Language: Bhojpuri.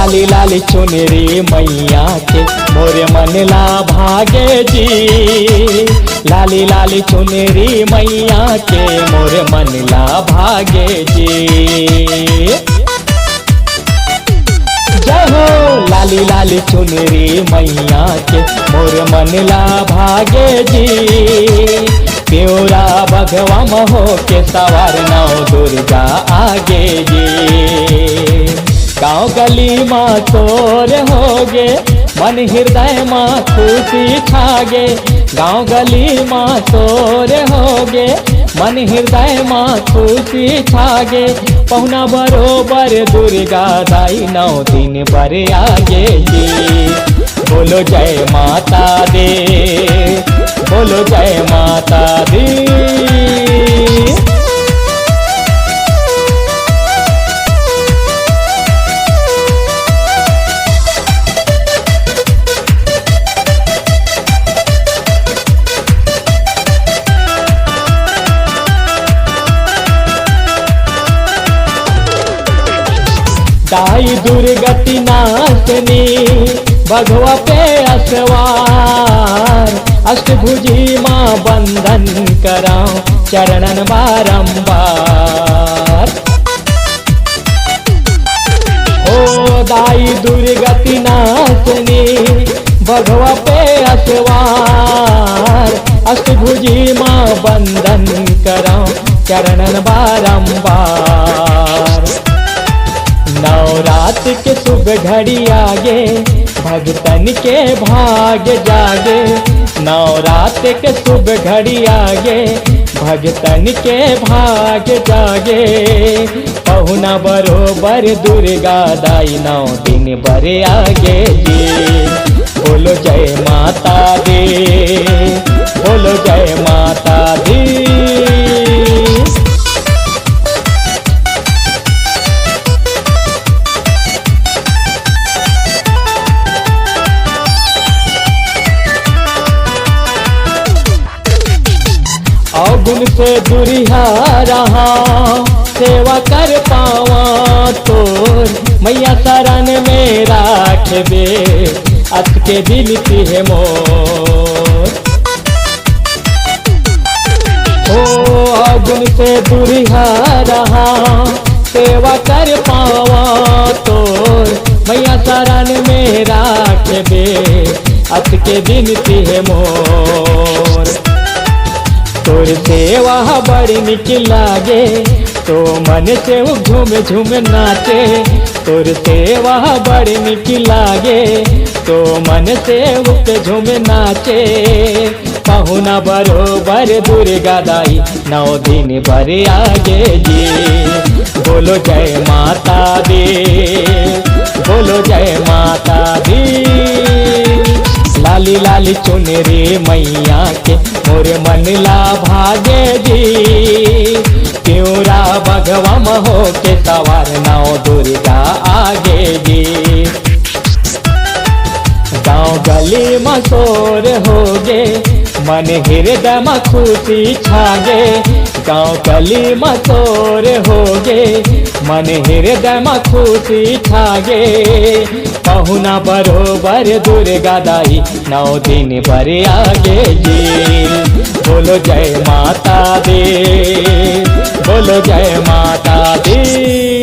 लाली लाली चुनरी मैया के मोरे मन ला भागे जी। लाली लाली चुनरी मैया के मोरे मन ला भागे जी। जय हो लाली लाली चुनरी मैया के मोरे मन ला भागे जी। प्योरा भगवा महो के सवार नौ दुर्गा आगे जी। गाँव गली माँ तोर होगे मन हृदय माँ खुशी छागे। गाँव गली माँ तोर होगे मन हृदय माँ खुशी छागे। पहुना बरोबर दुर्गा दाई 9 दिन पर आगे जी। बोलो जय माता दी, बोलो जय माता दी। दाई दुर्गति नाशनी भगवा पे असवार। अष्टभुजी माँ बंधन कराओ चरणन बारंबार। ओ दाई दुर्गति नाशनी भगवा पे असवार। अष्टभुजी माँ बंधन कराओ चरणन बारंबार। नवरात के शुभ घड़ी आगे भगतन के भाग जागे। नवरात के शुभ घड़ी आगे भगतन के भाग जागे। पहुना बरोबर दुर्गा दाई 9 दिन पर आगे जी। बोलो जय माता दी, बोलो जय माता दी। अवगुण से दुरिहा रहा सेवा कर पावा तोर। मैया शरण में राख दे अत के दिल है मोर। ओ अवगुण से दुरिहा रहा सेवा कर पावा तोर। मैया शरण में राख दे अत के दिल है मोर। तोर सेवा बड़ी निक लागे तो मन से झूम झूम नाचे। तोर सेवा बड़ी निक लागे तो मन से झूम नाचे। पहुना बरोबर दुर्गा दाई 9 दिन पर आगे जी। बोलो जय माता दी, बोलो जय माता दी। लाली लाली चुनरी मैया के मोरे मन ला भागे जी। प्योरा भगवा महो के सवार 9 दुर्गा आगे जी। गाँव गली मशोर होगे मन हृदय में खुशी छागे। गाँव गली मशोर होगे मन हृदय में खुशी छागे। पहुना बरोबर दुर्गा दाई 9 दिन पर आगे जी। बोलो जय माता दी, बोलो जय माता दी।